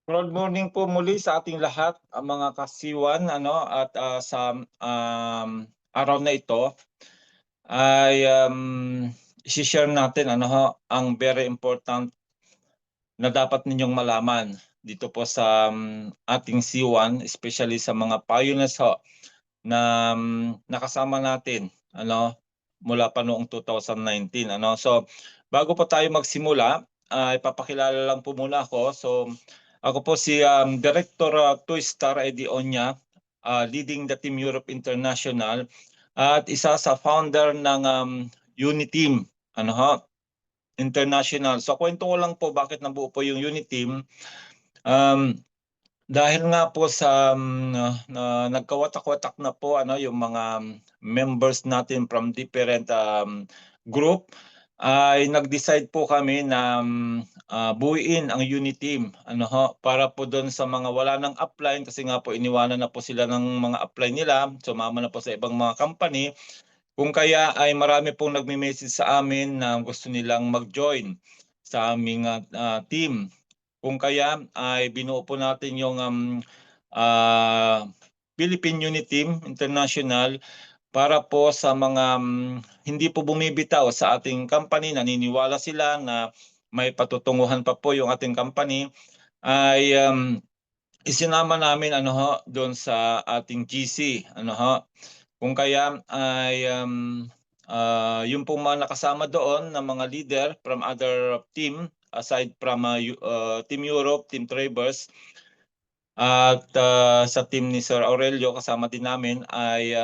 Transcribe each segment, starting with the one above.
Good morning po muli sa ating lahat, mga kasiwan at sa araw na ito ay i-she-share natin ang very important na dapat ninyong malaman dito po sa ating C1, especially sa mga pioneers na nakasama natin mula pa noong 2019 . So bago po tayo magsimula, ipapakilala lang po muna ako. So ako po si Director Tuistar Edionia, leading the Team Europe International at isa sa founder ng Uniteam International. So kwento ko lang po bakit nabuo po yung Uniteam. Dahil nga po sa nagkawatak-watak na po yung mga members natin from different group, ay nag-decide po kami na buuin ang Uniteam para po doon sa mga wala nang upline, kasi nga po iniwanan na po sila ng mga upline nila, sumama na po sa ibang mga company. Kung kaya ay marami pong nagme-message sa amin na gusto nilang mag-join sa aming team. Kung kaya ay binuo po natin yung Philippine Uniteam International para po sa mga hindi po bumibitaw sa ating company, naniniwala sila na may patutunguhan pa po yung ating company, ay isinama namin doon sa ating GC Kung kaya ay yung pong mga nakasama doon na mga leader from other team aside from Team Europe, Team Travers at sa team ni Sir Aurelio kasama din namin ay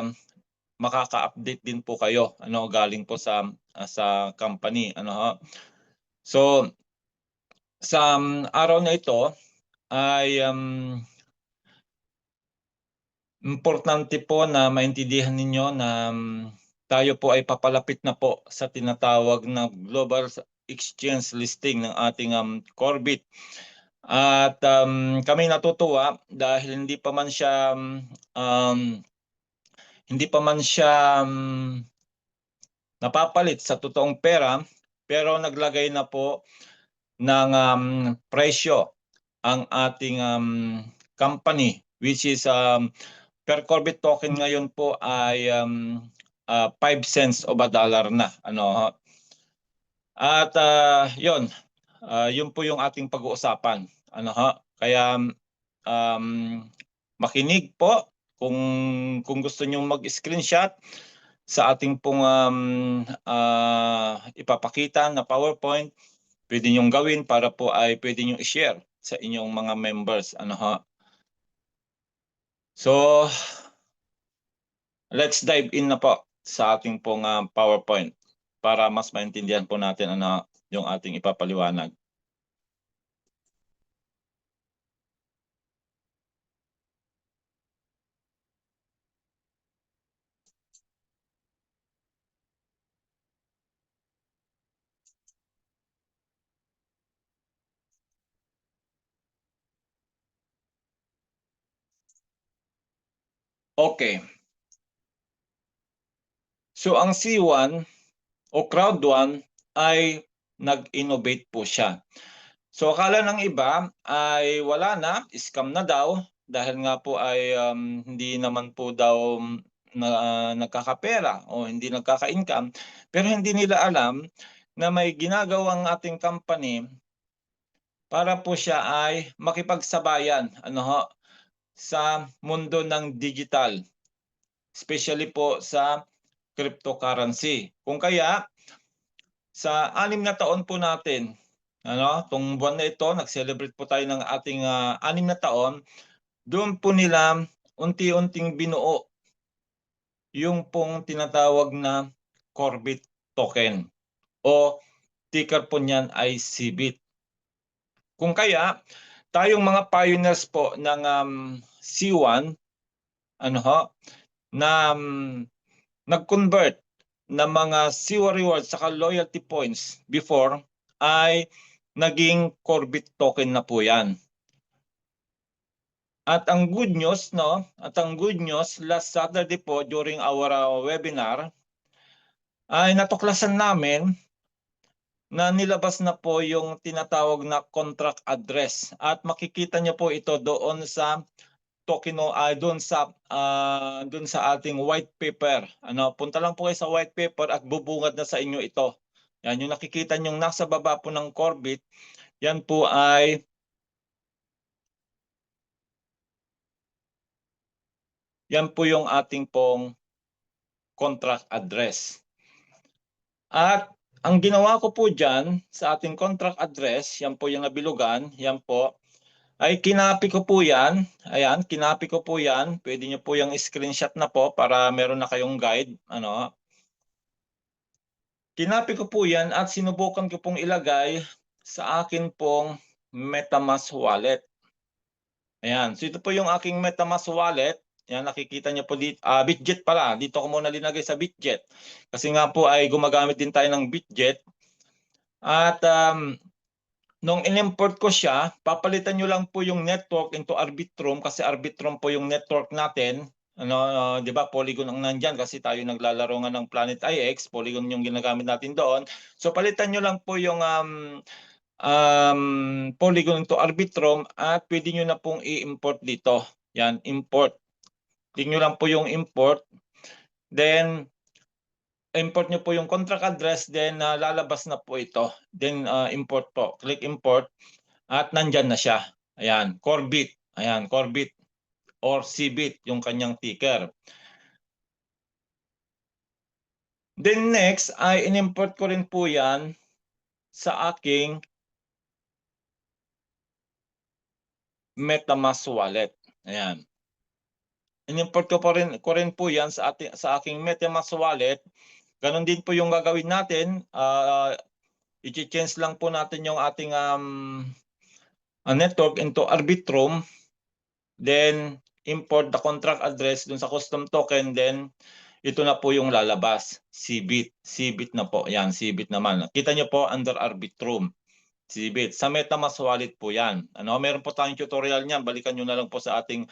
makaka-update din po kayo galing po sa company So sa araw na ito ay importante po na maintindihan ninyo na tayo po ay papalapit na po sa tinatawag na global exchange listing ng ating Corbit. At kami natutuwa dahil hindi pa man siya napapalit sa totoong pera, pero naglagay na po ng presyo ang ating company, which is per Corbit token ngayon po ay 5 cents of a dollar na At yun po yung ating pag-uusapan kaya makinig po kung gusto niyo mag-screenshot sa ating pong ipapakita na PowerPoint, pwede niyong gawin para po ay pwede niyong i-share sa inyong mga members So let's dive in na po sa ating pong PowerPoint para mas maintindihan po natin yung ating ipapaliwanag. Okay. So ang C1 o Crowd1 ay nag-innovate po siya. So akala ng iba ay wala na, scam na daw dahil nga po ay hindi naman po daw nagkakapera o hindi nagkaka-income. Pero hindi nila alam na may ginagawang ating company para po siya ay makipagsabayan sa mundo ng digital, especially po sa cryptocurrency. Kung kaya sa 6 na taon po natin, tong buwan na ito, nag-celebrate po tayo ng ating 6 na taon, doon po nila unti-unting binuo yung pong tinatawag na Corbit token o ticker po niyan ay CBIT. Kung kaya, tayong mga pioneers po ng C1 na nag-convert ng mga CWA rewards saka loyalty points before ay naging Corbit token na po yan. At ang good news, last Saturday po during our webinar ay natuklasan namin na nilabas na po yung tinatawag na contract address at makikita niyo po ito doon sa doon sa ating white paper. Ano, punta lang po kayo sa white paper at bubungad na sa inyo ito. Yan yung nakikita niyo nasa baba po ng Corbit, yan po ay yan po yung ating pong contract address. At ang ginawa ko po diyan sa ating contract address, yan po yung nabilugan, yan po ay kinapi ko po yan. Ayan, kinapi ko po yan. Pwede nyo po yung screenshot na po para meron na kayong guide. Ano, kinapi ko po yan at sinubukan ko pong ilagay sa akin pong MetaMask wallet. Ayan, so ito po yung aking MetaMask wallet. Yan, nakikita niyo po dito. Bitget pala. Dito ko muna linagay sa Bitget. Kasi nga po ay gumagamit din tayo ng Bitget. At nung in-import ko siya, papalitan nyo lang po yung network into Arbitrum kasi Arbitrum po yung network natin. Ano, 'di ba? Polygon ang nandiyan kasi tayo naglalaro nga ng Planet IX, Polygon yung ginagamit natin doon. So palitan nyo lang po yung Polygon into Arbitrum at pwede nyo na pong i-import dito. Yan, import. Click nyo lang po yung import. Then import nyo po yung contract address, then lalabas na po ito. Then import po. Click import. At nandyan na siya. Ayan, Corbit. Ayan, Corbit or Cbit yung kanyang ticker. Then next ay in-import ko rin po yan sa aking MetaMask wallet. Ayan. In-import ko rin po yan sa aking MetaMask wallet. Ganon din po yung gagawin natin. I-change lang po natin yung ating network into Arbitrum. Then import the contract address dun sa custom token. Then ito na po yung lalabas. Cbit. Cbit na po. Yan, Cbit naman. Kita nyo po under Arbitrum. Cbit. Sa MetaMask wallet po yan. Ano, meron po tayong tutorial niyan. Balikan nyo na lang po sa ating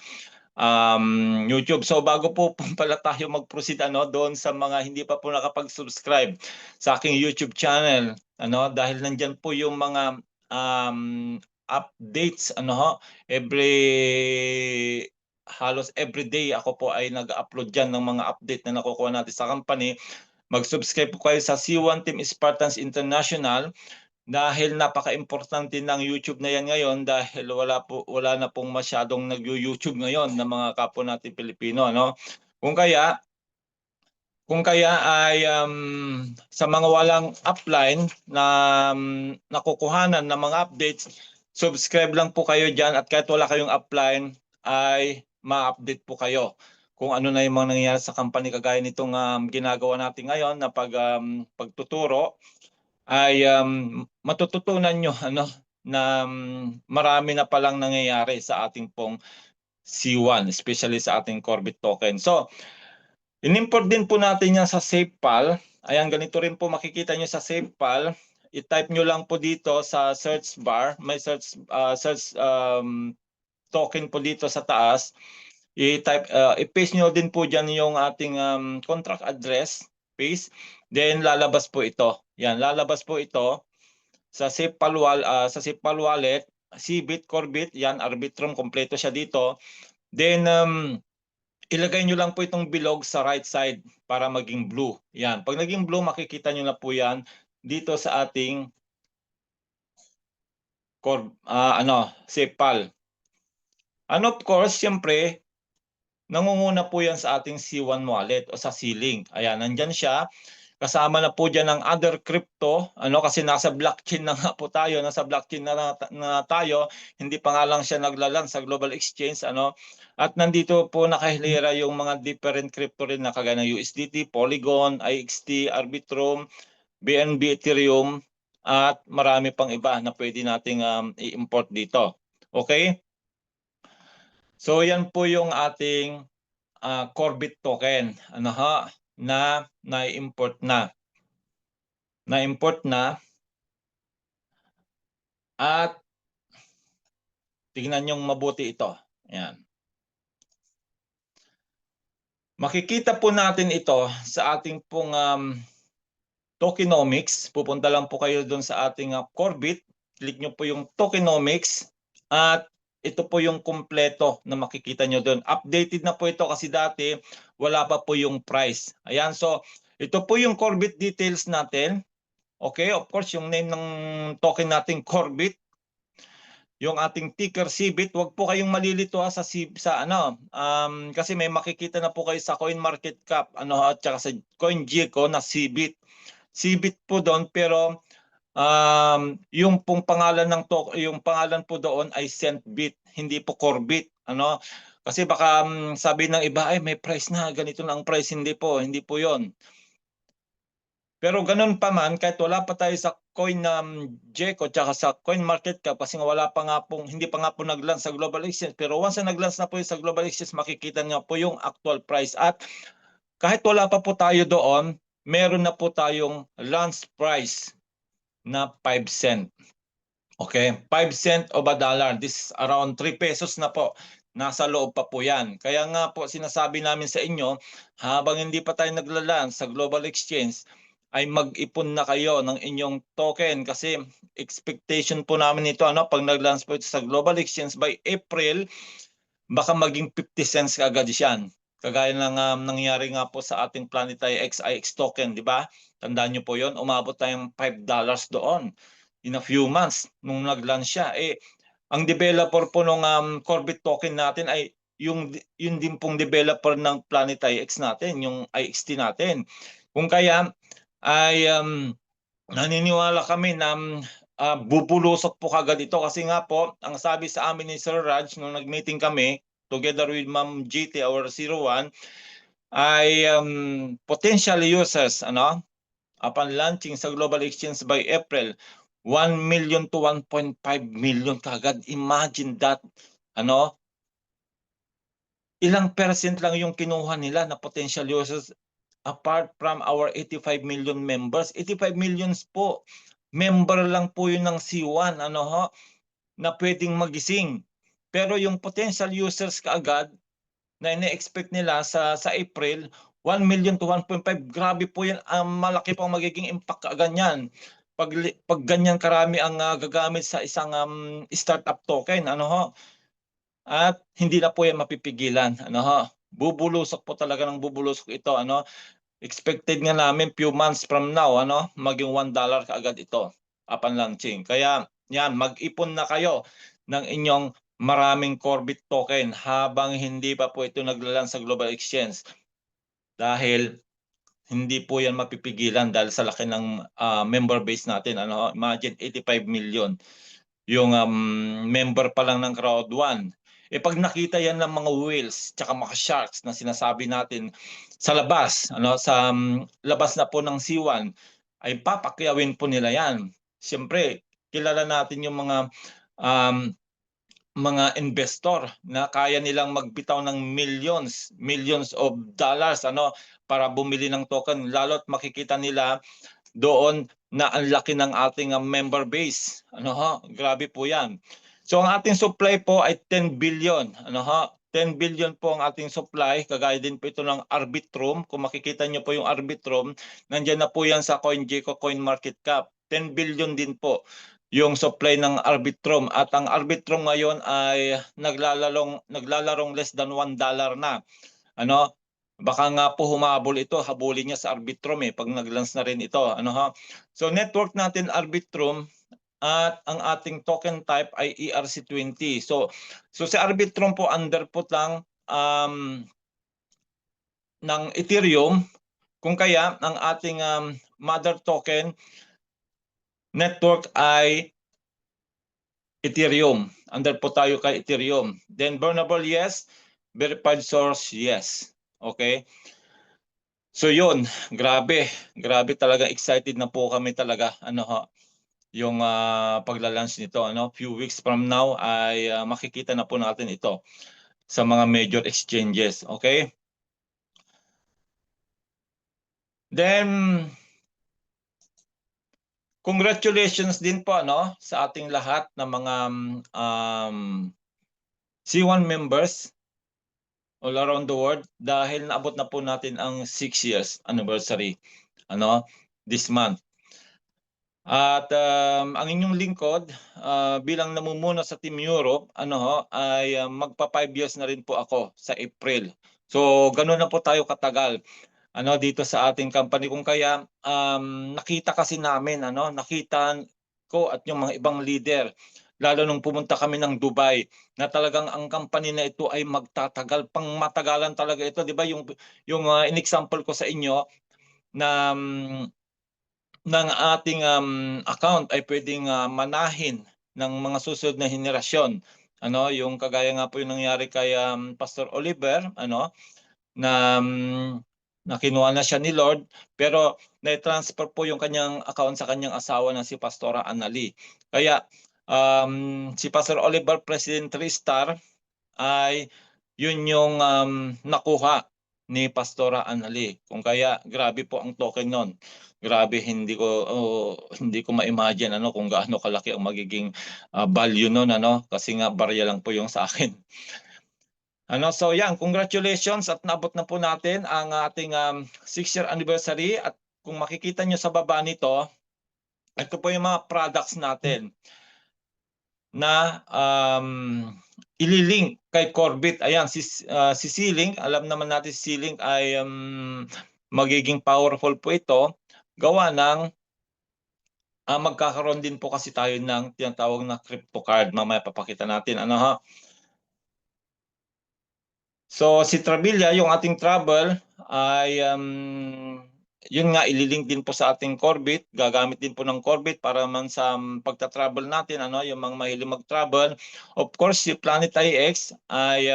YouTube. So bago po pala tayo mag-proceed doon sa mga hindi pa po nakapag-subscribe sa aking YouTube channel, dahil nandiyan po yung mga updates halos every day ako po ay nag-upload diyan ng mga update na nakukuha natin sa company. Mag-subscribe po kayo sa C1 Team Spartans International dahil napaka-importante ng YouTube na yan ngayon dahil wala na pong masyadong nag-YouTube ngayon ng mga kapwa natin Pilipino, Kung kaya ay sa mga walang upline na nakukuhanan ng mga updates, subscribe lang po kayo diyan at kahit wala kayong upline ay ma-update po kayo kung ano na yung mga nangyayari sa company kagaya nitong ginagawa natin ngayon na pagtuturo ay matututunan nyo na marami na palang nangyayari sa ating pong C1, especially sa ating Corbit token. So, in-import din po natin yan sa SafePal. Ayan, ganito rin po makikita nyo sa SafePal. I-type nyo lang po dito sa search bar. May search token po dito sa taas. I-paste nyo din po dyan yung ating contract address. Paste. Then lalabas po ito. Yan, lalabas po ito sa SafePal wallet, Cbit, Corbit, yan, Arbitrum, kompleto siya dito. Then ilagay nyo lang po itong bilog sa right side para maging blue. Yan, pag naging blue, makikita nyo na po yan dito sa ating SafePal. And of course, siyempre, nangunguna po yan sa ating C1 wallet o sa C-Link. Ayan, nandyan siya. Kasama na po dyan ng other crypto, kasi nasa blockchain na nga po tayo, na tayo, hindi pa nga lang siya naglalan sa global exchange, At nandito po nakahilera yung mga different crypto rin na kagaya ng USDT, Polygon, IXT, Arbitrum, BNB, Ethereum, at marami pang iba na pwede nating i-import dito. Okay? So yan po yung ating Corbit token, na na-import na. Na-import na at tingnan nyo mabuti ito. Ayan. Makikita po natin ito sa ating pong tokenomics. Pupunta lang po kayo doon sa ating Korbit. Click nyo po yung tokenomics at ito po yung kumpleto na makikita nyo doon. Updated na po ito kasi dati wala pa po yung price. Ayan, so ito po yung Korbit details natin. Okay, of course, yung name ng token natin Korbit. Yung ating ticker CBIT, wag po kayong malilito sa ano, kasi may makikita na po kayo sa CoinMarketCap at saka sa CoinGecko na CBIT. CBIT po doon, pero yung pong pangalan yung pangalan po doon ay CentBit, hindi po Corbit, kasi baka sabi ng iba ay may price na, ganito na ang price. Hindi po 'yon. Pero ganun pa man, kahit wala pa tayo sa coin Gecko tsaka sa CoinMarketCap, kasi wala pa nga pong, hindi pa nga po nag-launch sa Global Exchange, pero once na nag-launch na po yung sa Global Exchange, makikita niyo po yung actual price. At kahit wala pa po tayo doon, meron na po tayong launch price na 5 cent. Okay, 5 cent of a dollar. This is around 3 pesos na po. Nasa loob pa po yan. Kaya nga po sinasabi namin sa inyo, habang hindi pa tayo naglalan sa Global Exchange, ay mag-ipon na kayo ng inyong token, kasi expectation po namin ito, pag nag-launch po ito sa Global Exchange by April, baka maging 50 cents agad siyan. Kagaya ng nangyari nga po sa ating Planetary XIX token, di ba? Tandaan niyo po 'yon, umabot tayong $5 doon in a few months nung nag-launch siya. Ang developer po nung Corbit token natin ay yung din pong developer ng Planetary X natin, yung IXT natin. Kung kaya ay naniniwala kami na bubulusok po kagad ito, kasi nga po ang sabi sa amin ni Sir Raj nung nag-meeting kami together with Ma'am GT, our 01, ay potential users upon launching sa Global Exchange by April, 1 million to 1.5 million kagad. Imagine that. Ilang percent lang yung kinuha nila na potential users apart from our 85 million members. 85 millions po. Member lang po yun ng C1 na pwedeng magising. Pero yung potential users kaagad na ine-expect nila sa April, 1 million to 1.5, grabe po yan. Malaki po ang magiging impact kaganyan. Pag ganyan karami ang gagamit sa isang startup token, at hindi na po yan mapipigilan, bubulusok po talaga ng bubulusok ito, expected nga namin few months from now, maging $1 kaagad ito upon launching. Kaya yan, mag-ipon na kayo ng inyong maraming Corbit token habang hindi pa po ito naglalan sa Global Exchange, dahil hindi po yan mapipigilan dahil sa laki ng member base natin. Imagine 85 million yung member pa lang ng Crowd1. Pag nakita yan ng mga whales tsaka mga sharks na sinasabi natin sa labas, sa labas na po ng C1, ay papakyawin po nila yan. Siyempre, kilala natin yung mga investor na kaya nilang magbitaw ng millions of dollars para bumili ng token, lalo't makikita nila doon na ang laki ng ating member base. Grabe po yan. So ang ating supply po ay 10 billion. 10 billion po ang ating supply. Kagaya din po ito ng Arbitrum. Kung makikita nyo po yung Arbitrum, nandiyan na po yan sa CoinGecko, CoinMarketCap. 10 billion din po yung supply ng Arbitrum. At ang Arbitrum ngayon ay naglalarong less than $1 na. Baka nga po humabol ito, habulin niya sa Arbitrum pag nag-launch na rin ito. So network natin Arbitrum, at ang ating token type ay ERC20. So sa Arbitrum po, underput lang ng Ethereum. Kung kaya ang ating mother token network ay Ethereum. Underput tayo kay Ethereum. Then burnable, yes. Verified source, yes. Okay. So yun, grabe talaga, excited na po kami talaga yung pagla-launch nito. Few weeks from now ay makikita na po natin ito sa mga major exchanges. Okay? Then congratulations din po sa ating lahat ng mga C1 members all around the world, dahil naabot na po natin ang 6 years anniversary. this month. At ang inyong lingkod bilang namumuno sa Team Europe ay magpa 5 years na rin po ako sa April. So ganoon na po tayo katagal dito sa ating company, kung kaya nakita kasi namin nakita ko at yung mga ibang leader, lalo nung pumunta kami ng Dubai, na talagang ang company na ito ay magtatagal, pang matagalan talaga ito, di ba? Yung in-example ko sa inyo na ng ating account ay pwedeng manahin ng mga susunod na henerasyon. Yung kagaya nga po yung nangyari kay Pastor Oliver, na na kinuha na siya ni Lord, pero na-transfer po yung kanyang account sa kanyang asawa na si Pastora Anali. Kaya si Pastor Oliver, President Tristar, ay yun yung nakuha ni Pastora Anali. Kung kaya grabe po ang token nun. Grabe, hindi ko ma-imagine kung gaano kalaki ang magiging value nun kasi nga barya lang po yung sa akin. So yan, congratulations at naabot na po natin ang ating 6-year anniversary, at kung makikita nyo sa baba nito, ito po yung mga products natin na ililink kay Corbit. Ayan, si C-Link, alam naman natin si C-Link ay magiging powerful po ito. Gawa ng magkakaroon din po kasi tayo ng tinatawag na crypto card. Mamaya papakita natin. So si Travilla, yung ating travel ay yun nga, ililink din po sa ating Corbit. Gagamit din po ng Corbit para man sa pagta-travel natin, yung mga mahilig mag-travel. Of course, si Planet IX ay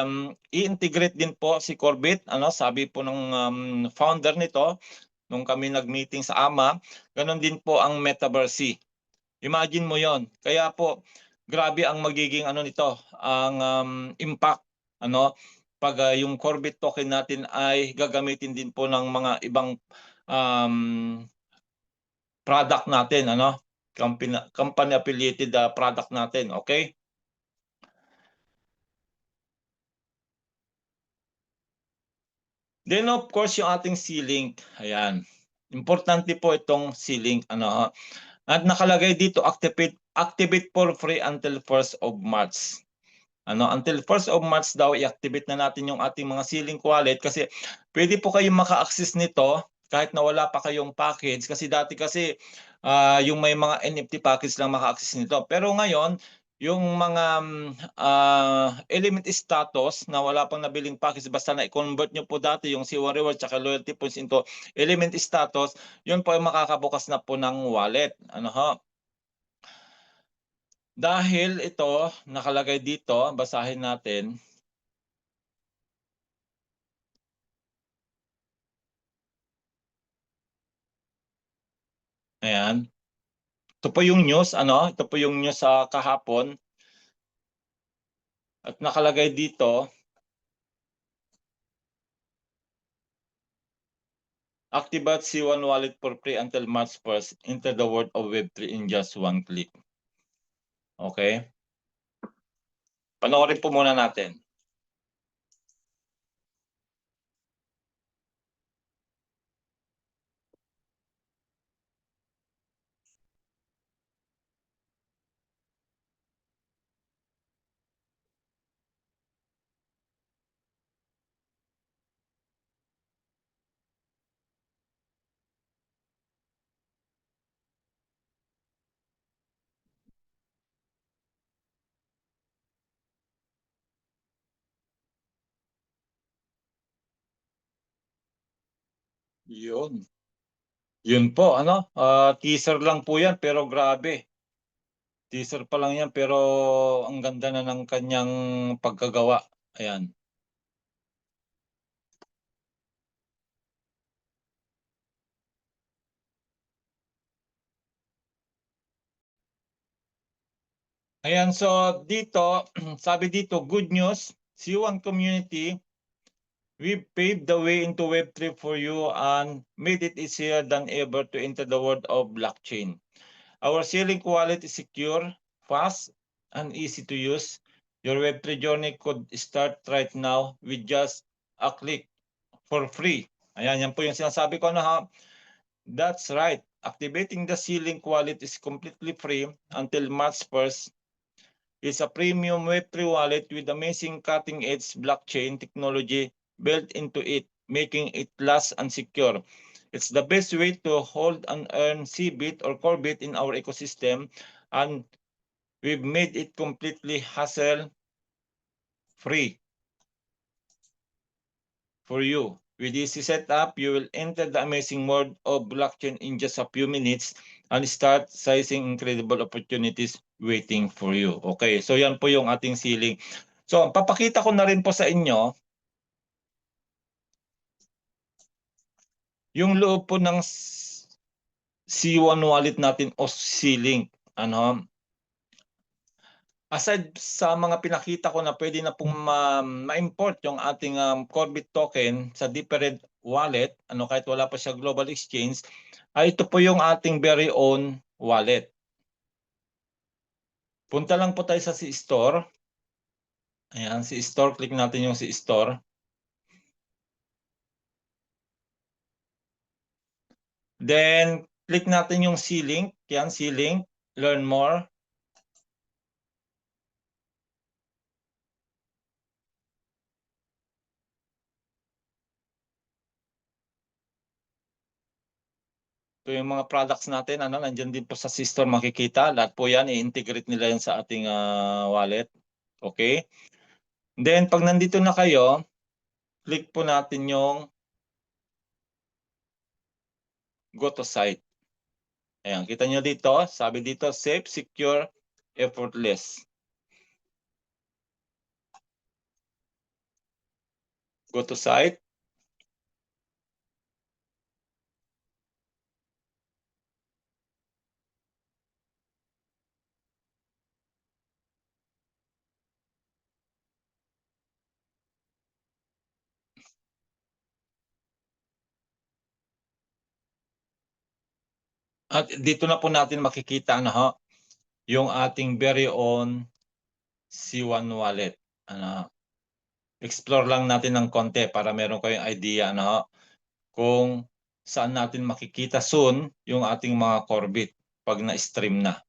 i-integrate din po si Corbit. Sabi po ng founder nito nung kami nag-meeting sa AMA, ganun din po ang Metaverse. Imagine mo yon. Kaya po grabe ang magiging nito, ang impact pag yung Corbit token natin ay gagamitin din po ng mga ibang product natin, company affiliated product natin, okay? Then of course yung ating C-Link, ayan. Importante po itong C-Link, at nakalagay dito activate for free until 1st of March. Until 1st of March daw i-activate na natin yung ating mga C-Link wallet, kasi pwede po kayong maka-access nito kahit na wala pa kayong package, kasi dati kasi yung may mga NFT package lang maka-access nito. Pero ngayon, yung mga element status na wala pang nabiling package, basta na i-convert nyo po dati yung C1 reward tsaka loyalty points into element status, yun po ay makakabukas na po ng wallet. Dahil ito nakalagay dito, basahin natin. Ayan. Ito po yung news, ito po yung news sa kahapon. At nakalagay dito, activate C1 wallet for free until March 1st. Enter the world of Web3 in just one click. Okay? Panoorin po muna natin. Yun. Yun po, teaser lang po yan, pero grabe. Teaser pa lang yan, pero ang ganda na ng kanyang pagkagawa. Ayan. Ayan, so dito, sabi dito, good news, C1 community, we've paved the way into Web3 for you and made it easier than ever to enter the world of blockchain. Our C-Link wallet is secure, fast, and easy to use. Your Web3 journey could start right now with just a click for free. Ayan, yan po yung sinasabi ko That's right. activating the C-Link wallet is completely free until March 1st. It's a premium Web3 wallet with amazing cutting-edge blockchain technology built into it, making it last and secure. It's the best way to hold and earn CBIT or Corebit in our ecosystem, and we've made it completely hassle-free for you. With easy setup, you will enter the amazing world of blockchain in just a few minutes and start sizing incredible opportunities waiting for you. Okay, so yan po yung ating ceiling. So, papakita ko na rin po sa inyo yung loob po ng C1 wallet natin o ceiling. Ano? Aside sa mga pinakita ko na pwede na pong ma-import yung ating Corebit token sa different wallet, ano, kahit wala pa siya global exchange, ay ito po yung ating very own wallet. Punta lang po tayo sa si store. Ayan, si store, click natin yung si store. Then, click natin yung C-Link. Yan, C-Link, learn more. Ito yung mga products natin, ano, nandiyan din po sa C-Store makikita. Lahat po yan, i-integrate nila yan sa ating wallet. Okay? Then, pag nandito na kayo, click po natin yung go to site. Ayan, kita nyo dito, sabi dito, safe, secure, effortless. Go to site. At dito na po natin makikita ano, ho, yung ating very own C1 wallet. Ano, explore lang natin ng konti para meron kayong idea ano, ho, kung saan natin makikita soon yung ating mga Corebit pag na-stream na.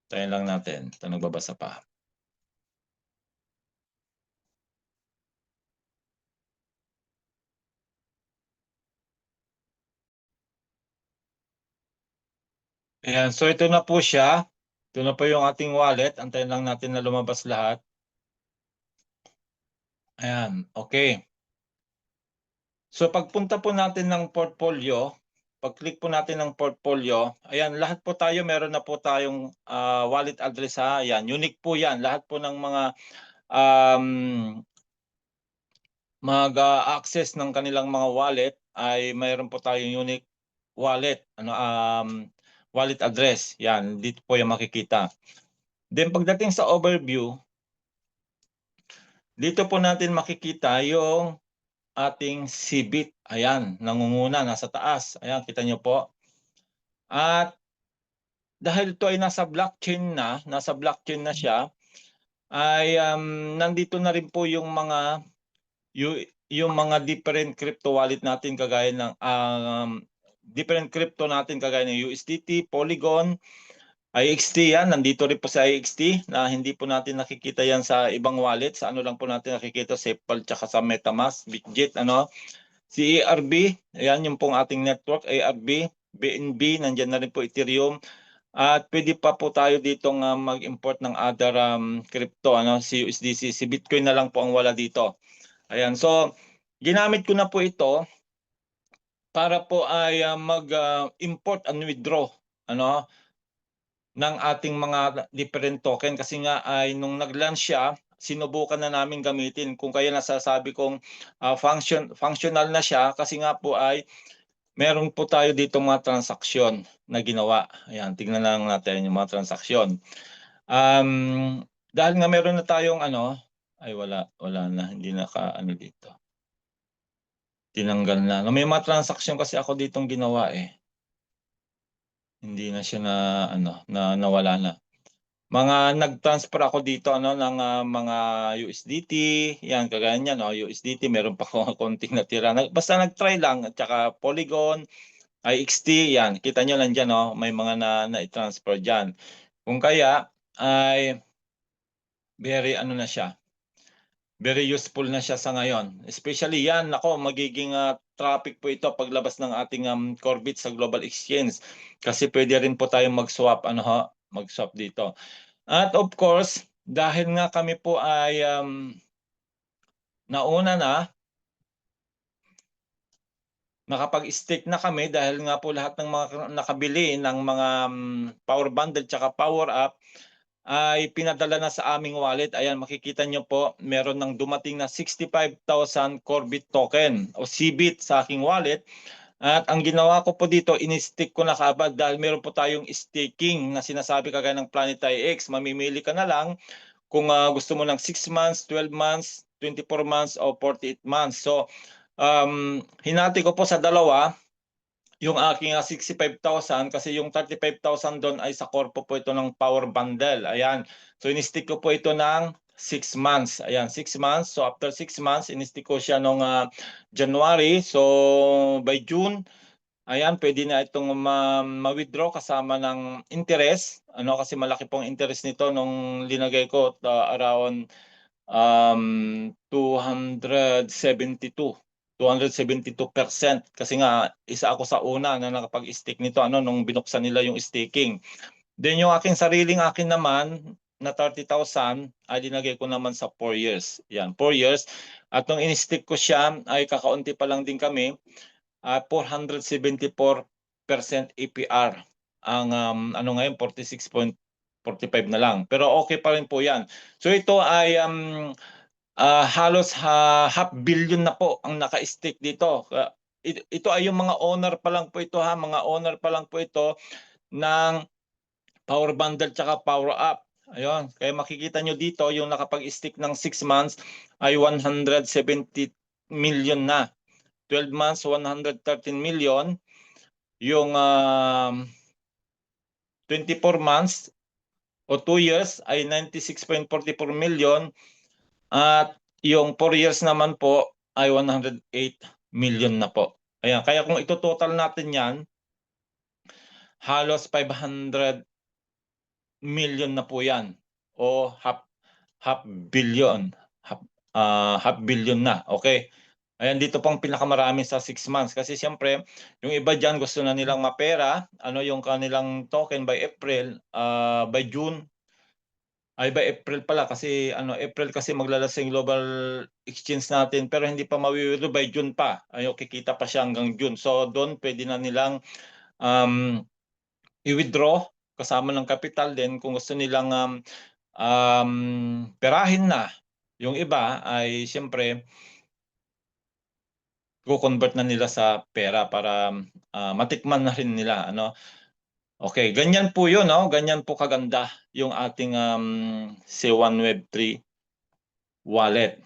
Tayo lang natin. Ito nagbabasa pa. Ayan, so ito na po siya. Ito na po yung ating wallet. Antayin lang natin na lumabas lahat. Ayan, okay. So pagpunta po natin ng portfolio, pag-click po natin ng portfolio, ayan, lahat po tayo, meron na po tayong wallet address ha. Ayan, unique po yan. Lahat po ng mga mag-access ng kanilang mga wallet ay mayroon po tayong unique wallet, ano, wallet address. Yan, dito po yung makikita. Then pagdating sa overview, dito po natin makikita yung ating CBIT. Ayan, nangunguna, nasa taas. Ayan, kita nyo po. At dahil ito ay nasa blockchain na siya, ay nandito na rin po yung mga different crypto wallet natin kagaya ng different crypto natin kagaya ng USDT, Polygon, IXT yan, nandito rin po sa IXT na hindi po natin nakikita yan sa ibang wallet. Sa ano lang po natin nakikita, SafePal tsaka sa MetaMask, Bitget, ano. Si ARB, ayan yung pong ating network, ARB, BNB, nandiyan na rin po Ethereum. At pwede pa po tayo ditong mag-import ng other crypto, ano, si USDC, si Bitcoin na lang po ang wala dito. Ayan, so ginamit ko na po ito para po ay mag-import and withdraw, ano, ng ating mga different token kasi nga ay nung nag-launch siya, sinubukan na namin gamitin. Kung kaya nasasabi kong functional na siya kasi nga po ay meron po tayo dito mga transaksyon na ginawa. Ayan, tingnan lang natin yung mga transaksyon. Dahil nga meron na tayong ano, ay wala na, hindi naka-ano dito. Tinanggal na. May mga transaksyon kasi ako ditong ginawa eh. Hindi na siya na ano, na nawala na. mga nag-transfer ako dito ano ng mga USDT, yan kagaya niyan no, USDT meron pa ako konting natira. Basta nag-try lang at saka Polygon, IXT, yan. Kita nyo lang dyan no, may mga na-transfer diyan. Kung kaya ay very ano na siya. Very useful na siya sa ngayon. Especially yan, nako, magiging traffic po ito paglabas ng ating Corbit sa Global Exchange. Kasi pwede rin po tayong mag-swap ano ho, mag-swap dito. At of course, dahil nga kami po ay nauna na, nakapag-stake na kami dahil nga po lahat ng mga nakabili ng mga power bundle tsaka power up ay pinadala na sa aming wallet. Ayan, makikita nyo po, meron ng dumating na 65,000 Corbit token o CBIT sa aking wallet. At ang ginawa ko po dito, in-stick ko na kaagad dahil meron po tayong staking na sinasabi kagaya ng Planetary X. Mamimili ka na lang kung gusto mo ng 6 months, 12 months, 24 months o 48 months. So, hinati ko po sa dalawa yung aking 65,000 kasi yung 35,000 doon ay sa korpo po ito ng power bundle. Ayan. So, in-stick ko po ito ng 6 months. Ayan, 6 months. So, after 6 months, in-stick ko siya noong January. So, by June, ayan, pwede na itong ma-withdraw kasama ng interest. Ano, kasi malaki pong interest nito nung linagay ko around 272% kasi nga isa ako sa una na nakapag-stake nito ano nung binuksan nila yung staking. Then yung akin naman na 30,000 ay dinagay ko naman sa 4 years. Yan, 4 years. At nung in-stake ko siya ay kakaunti pa lang din kami. 474% APR. Ang ano ngayon 46.45 na lang. Pero okay pa rin po 'yan. So ito ay halos half billion na po ang naka-stake dito. Ito ay yung mga owner pa lang po ito ha, mga owner pa lang po ito ng power bundle tsaka power up. Ayun, kaya makikita nyo dito yung nakapag-stick ng 6 months ay 170 million na. 12 months 113 million. Yung 24 months o 2 years ay 96.44 million. At yung 4 years naman po ay 108 million na po. Ayan, kaya kung ito-total natin yan, halos 500 million na po yan. O half billion. Half billion na. Okay. Ayan, dito pang pinakamarami sa 6 months. Kasi siyempre, yung iba dyan gusto na nilang mapera. Ano yung kanilang token by April, by June, ay by April pala kasi April kasi maglalasing global exchange natin pero hindi pa mawi-withdraw by June pa. Ay kikita pa siya hanggang June. So doon pwede na nilang i-withdraw kasama ng capital din kung gusto nilang perahin na. Yung iba ay siyempre ko-convert na nila sa pera para matikman na rin nila ano. Okay, ganyan po 'yun no, ganyan po kaganda yung ating C1 Web3 wallet.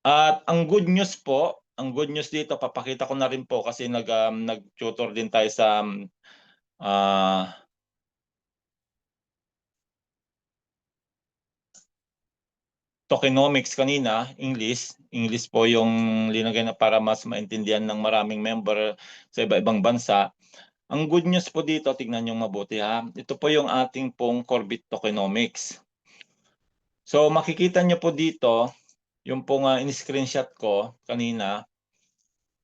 At ang good news po, ang good news dito papakita ko na rin po kasi nag-tutor din tayo sa tokenomics kanina, English po yung linagay na para mas maintindihan ng maraming member sa iba-ibang bansa. Ang good news po dito, tingnan niyo mabuti ha. Ito po yung ating pong Corbit tokenomics. So makikita niyo po dito, yung pong in-screenshot ko kanina,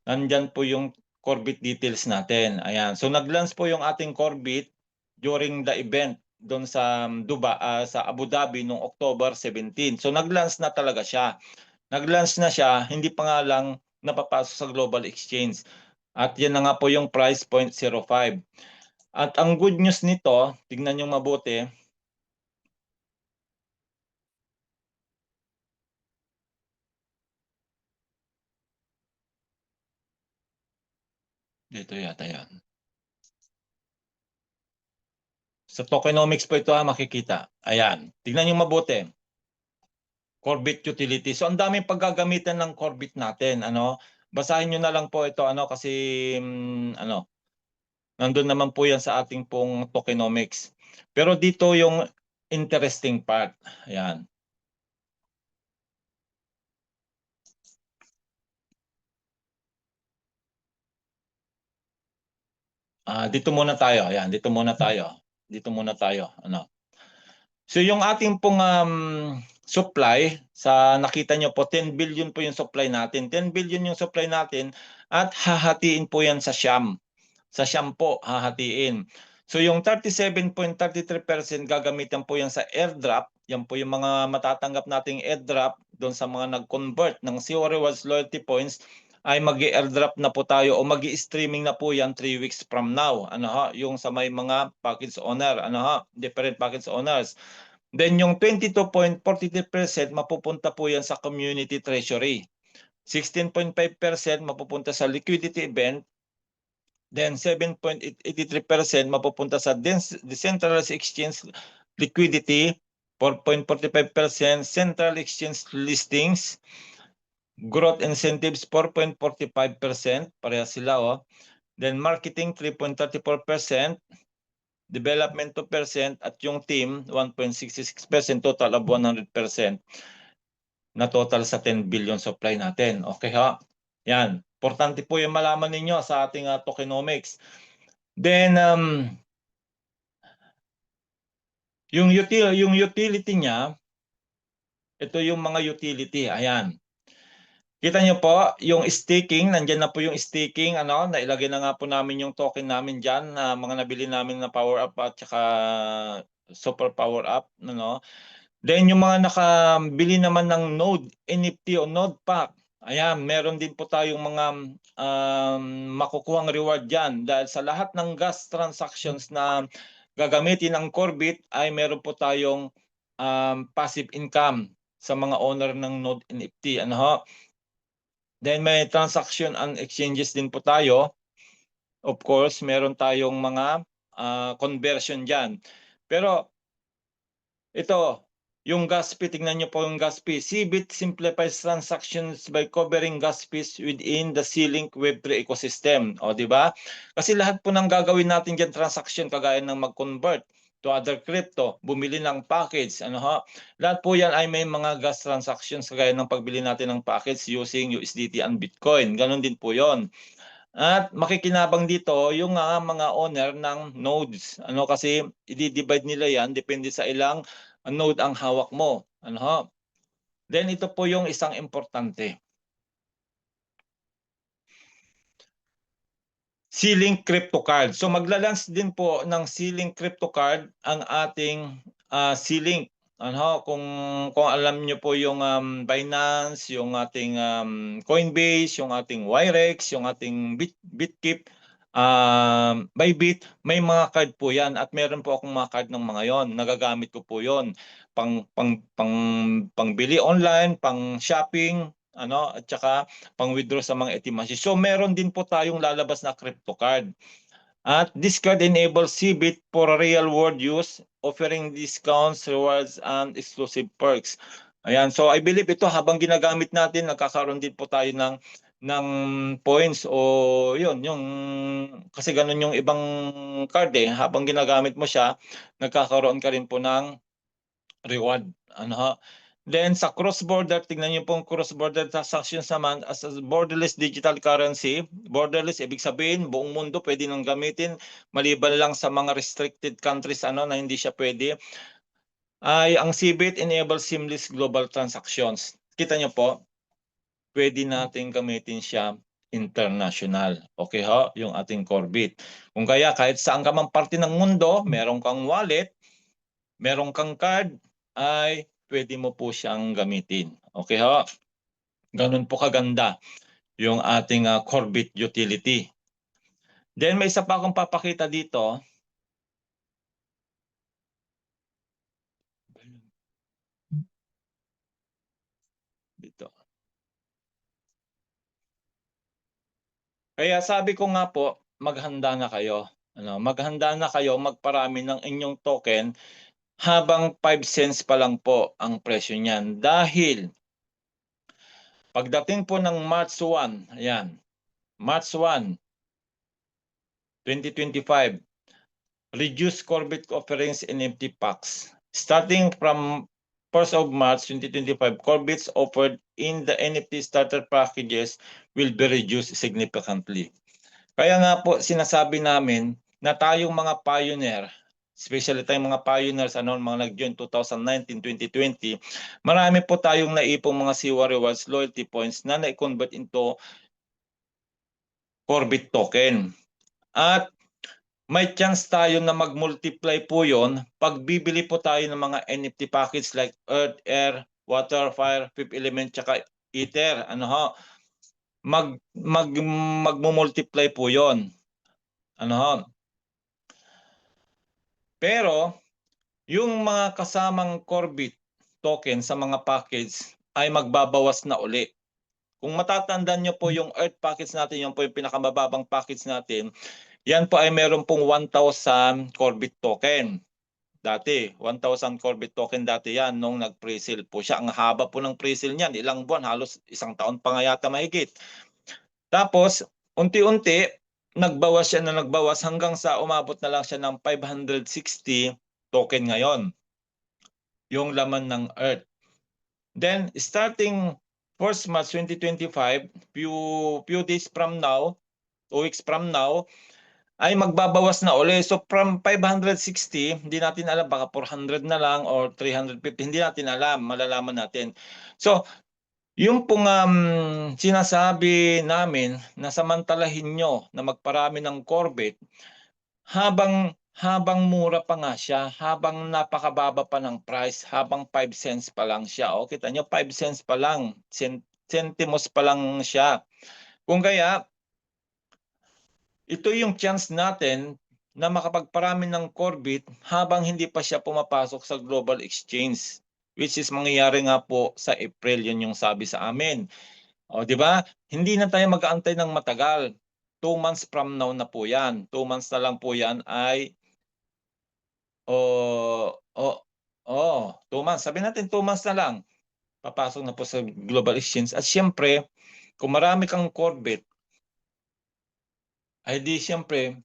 nandyan po yung Corbit details natin. Ayan. So nag-launch po yung ating Corbit during the event doon sa sa Abu Dhabi noong October 17. So nag-launch na talaga siya. Nag-launch na siya, hindi pa nga lang napapasok sa Global Exchange. At yan na nga po yung price 0.05. At ang good news nito, tignan nyo mabuti. Dito yata yan. Sa tokenomics po ito makikita. Ayan. Tignan nyo mabuti. Corbit utility. So ang daming paggagamitan ng Corbit natin, ano? Basahin niyo na lang po ito ano kasi nandun naman po 'yan sa ating pong tokenomics. Pero dito yung interesting part. Ayan. Dito muna tayo. Ayan, dito muna tayo. Dito muna tayo. Ano? So yung ating pong supply, sa nakita nyo po, 10 billion po yung supply natin. 10 billion yung supply natin at hahatiin po yan sa siyam. Sa siyam po hahatiin. So yung 37.33% gagamitan po yan sa airdrop. Yan po yung mga matatanggap nating airdrop doon sa mga nag-convert ng CO Rewards Loyalty Points ay mag-airdrop na po tayo o mag-streaming na po yan 3 weeks from now. Ano ha? Yung sa may mga package owner, ano ha? Different package owners. Then yung 22.43% mapupunta po yan sa community treasury. 16.5% mapupunta sa liquidity event. Then 7.83% mapupunta sa decentralized exchange liquidity, 4.45% central exchange listings, growth incentives 4.45%, pareha sila oh. Then marketing 3.34%, development 2% at yung team 1.66%, total of 100% na total sa 10 billion supply natin. Okay ha? Yan. Importante po yung malaman ninyo sa ating tokenomics. Then yung utility niya, ito yung mga utility. Ayan. Kita niyo po, yung staking, nandiyan na po yung staking, ano, nailagay na nga po namin yung token namin diyan na mga nabili namin na power up at saka super power up, ano. Then yung mga nakabili naman ng Node NFT o Node Pack, ayan, meron din po tayong mga makukuhang reward diyan dahil sa lahat ng gas transactions na gagamitin ng Corbit ay meron po tayong passive income sa mga owner ng Node NFT, ano ho. Then may transaction and exchanges din po tayo. Of course, meron tayong mga conversion diyan. Pero ito, yung gas fee, tingnan nyo po yung gas fee. Cbit simplifies transactions by covering gas fees within the C-Link Web3 ecosystem. O, di ba? Kasi lahat po ng gagawin natin dyan transaction, kagaya ng mag-convert to other crypto, bumili ng package, ano ha? Lahat po yan ay may mga gas transactions kagaya ng pagbili natin ng package using USDT and Bitcoin. Ganon din po yon. At makikinabang dito yung mga owner ng nodes. Ano kasi i-divide nila yan depende sa ilang node ang hawak mo. Ano ho? Then ito po yung isang importante. C-Link Crypto Card. So magla-launch din po ng C-Link Crypto Card ang ating C-Link. Ano, kung alam niyo po yung Binance, yung ating Coinbase, yung ating Wirex, yung ating Bitkeep, Bybit, may mga card po 'yan at meron po akong mga card ng mga 'yon. Nagagamit ko po 'yon pangbili online, pang shopping, ano, at saka pang-withdraw sa mga ATM machine. So meron din po tayong lalabas na crypto card. At this card enables CBIT for real world use, offering discounts, rewards, and exclusive perks. Ayan, so I believe ito habang ginagamit natin, nagkakaroon din po tayo ng points o yun, yung kasi ganun yung ibang card habang ginagamit mo siya, nagkakaroon ka rin po ng reward. Ano ho? Then sa cross-border, tingnan niyo pong cross-border transactions naman as a borderless digital currency. Borderless, ibig sabihin, buong mundo pwede nang gamitin, maliban lang sa mga restricted countries ano na hindi siya pwede. Ay ang CBIT enables seamless global transactions. Kita niyo po, pwede natin gamitin siya international. Okay ho, yung ating Corbit. Kung kaya kahit saan ka mang parte ng mundo, meron kang wallet, meron kang card, ay pwede mo po siyang gamitin. Okay ho? Ganun po kaganda yung ating Corbit utility. Then may isa pa akong papakita dito. Dito. Kaya sabi ko nga po, maghanda na kayo. Ano, maghanda na kayo magparami ng inyong token habang 5 cents pa lang po ang presyo niyan. Dahil pagdating po ng March 1, ayan, March 1, 2025, reduced Corbit offerings NFT packs. Starting from 1st of March 2025, core bits offered in the NFT starter packages will be reduced significantly. Kaya nga po sinasabi namin na tayong mga pioneer, especially tayong mga pioneers, mga nag-join 2019, 2020, marami po tayong naipong mga Siwa Rewards loyalty points na na-convert into Corbit token. At may chance tayo na mag-multiply po yon pag bibili po tayo ng mga NFT package like Earth, Air, Water, Fire, Fifth Element, tsaka Ether. Magmo-multiply po yon. Pero yung mga kasamang Corbit token sa mga package ay magbabawas na uli. Kung matatandaan nyo po yung Earth package natin, yun po yung pinakamababang package natin, yan po ay meron pong 1,000 Corbit token. Dati, 1,000 Corbit token dati yan nung nag-pre-sale po siya. Ang haba po ng pre-sale niyan, ilang buwan, halos isang taon pa nga yata mahigit. Tapos, unti-unti, nagbawas siya na nagbawas hanggang sa umabot na lang siya ng 560 token ngayon. Yung laman ng Earth. Then, starting 1st March 2025, few days from now, 2 weeks from now, ay magbabawas na uli. So from 560, hindi natin alam, baka 400 na lang or 350, hindi natin alam, malalaman natin. So yung pong sinasabi namin na samantalahin nyo na magparami ng Corbit, habang mura pa nga siya, habang napakababa pa ng price, habang 5 cents pa lang siya. O kita nyo, 5 cents pa lang, centimos pa lang siya. Kung kaya, ito yung chance natin na makapagparami ng Corbit habang hindi pa siya pumapasok sa global exchange, which is mangyayari nga po sa April, yun yung sabi sa amin. O, di ba? Hindi na tayo mag-aantay ng matagal. 2 months from now na po yan. 2 months na lang po yan ay 2 months. Sabi natin 2 months na lang. Papasok na po sa global exchange. At siyempre, kung marami kang Corbit, ay di siyempre,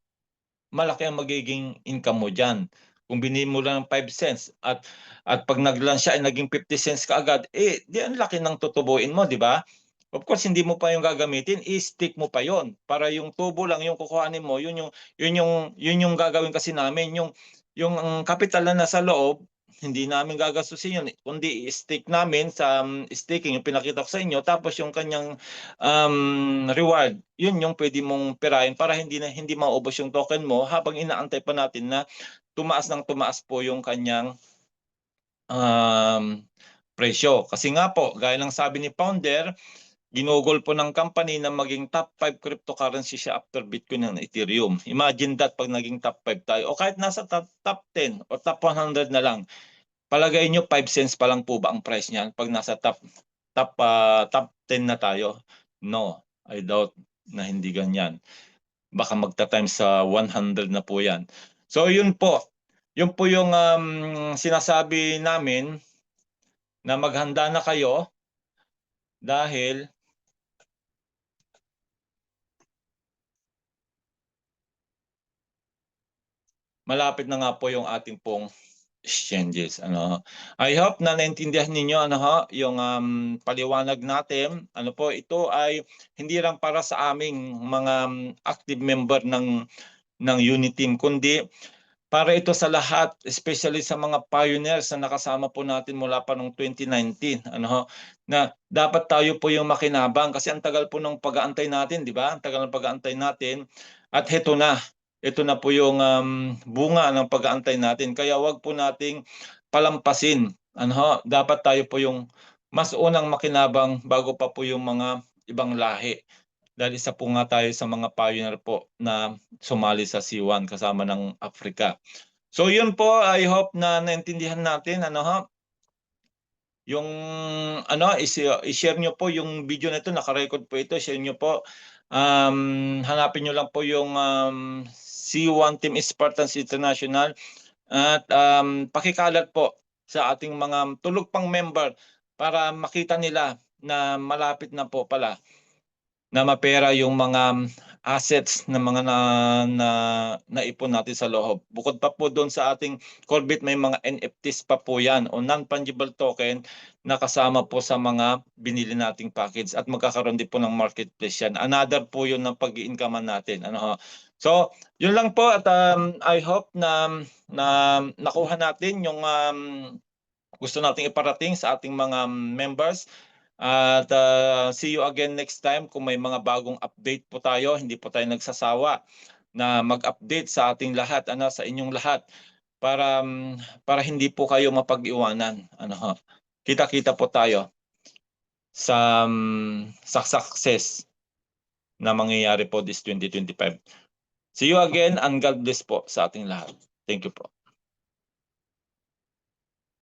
malaki ang magiging income mo dyan. Kung binili mo lang ng 5 cents at pag nag-launch siya ay naging 50 cents kaagad, di ang laki ng tutubuin mo, di ba? Of course, hindi mo pa yung gagamitin, i-stick mo pa yon para yung tubo lang yung kukuhanin mo, yun yung gagawin kasi namin, yung capital na nasa loob, hindi namin gagastusin yun, kundi i-stick namin sa staking, yung pinakita ko sa inyo, tapos yung kanyang reward, yun yung pwede mong pirahin para hindi maubos yung token mo habang inaantay pa natin na tumaas ng tumaas po yung kanyang presyo. Kasi nga po, gaya ng sabi ni founder, ginugol po ng company na maging top 5 cryptocurrency siya after Bitcoin and Ethereum. Imagine that pag naging top 5 tayo o kahit nasa top 10 o top 100 na lang. Palagay nyo 5 cents pa lang po ba ang price niyan pag nasa top 10 na tayo? No, I doubt na hindi ganyan. Baka magta-times sa 100 na po yan. So yun po. Yun po yung sinasabi namin na maghanda na kayo dahil malapit na nga po yung ating pong exchanges. I hope na naintindihan ninyo yung paliwanag natin. Ito ay hindi lang para sa aming mga active member ng unit team, kundi para ito sa lahat, especially sa mga pioneers na nakasama po natin mula pa noong 2019. Na dapat tayo po yung makinabang kasi ang tagal po ng pag-aantay natin, di ba? Ang tagal ng pag-aantay natin at heto na. Ito na po yung bunga ng pag-aantay natin. Kaya wag po nating palampasin. Dapat tayo po yung mas unang makinabang bago pa po yung mga ibang lahi. Dahil isa po nga tayo sa mga pioneer po na sumali sa C1 kasama ng Africa. So yun po, I hope na naintindihan natin yung i-share nyo po yung video na ito, naka-record po ito, share nyo po. Hanapin nyo lang po yung C1 Team Spartans International at pakikalat po sa ating mga tulog pang member para makita nila na malapit na po pala na mapera yung mga assets na mga naipon natin sa loob. Bukod pa po doon sa ating Corebit, may mga NFTs pa po yan o non-fungible token na kasama po sa mga binili nating package at magkakaroon din po ng marketplace yan. Another po yun ng pag-i-incomean natin. Ano ho? So, yun lang po at I hope na nakuha natin yung gusto nating iparating sa ating mga members. At see you again next time kung may mga bagong update po tayo. Hindi po tayo nagsasawa na mag-update sa ating lahat, sa inyong lahat para hindi po kayo mapag-iwanan. Kita-kita po tayo sa success na mangyayari po this 2025. See you again and God bless po sa ating lahat. Thank you po.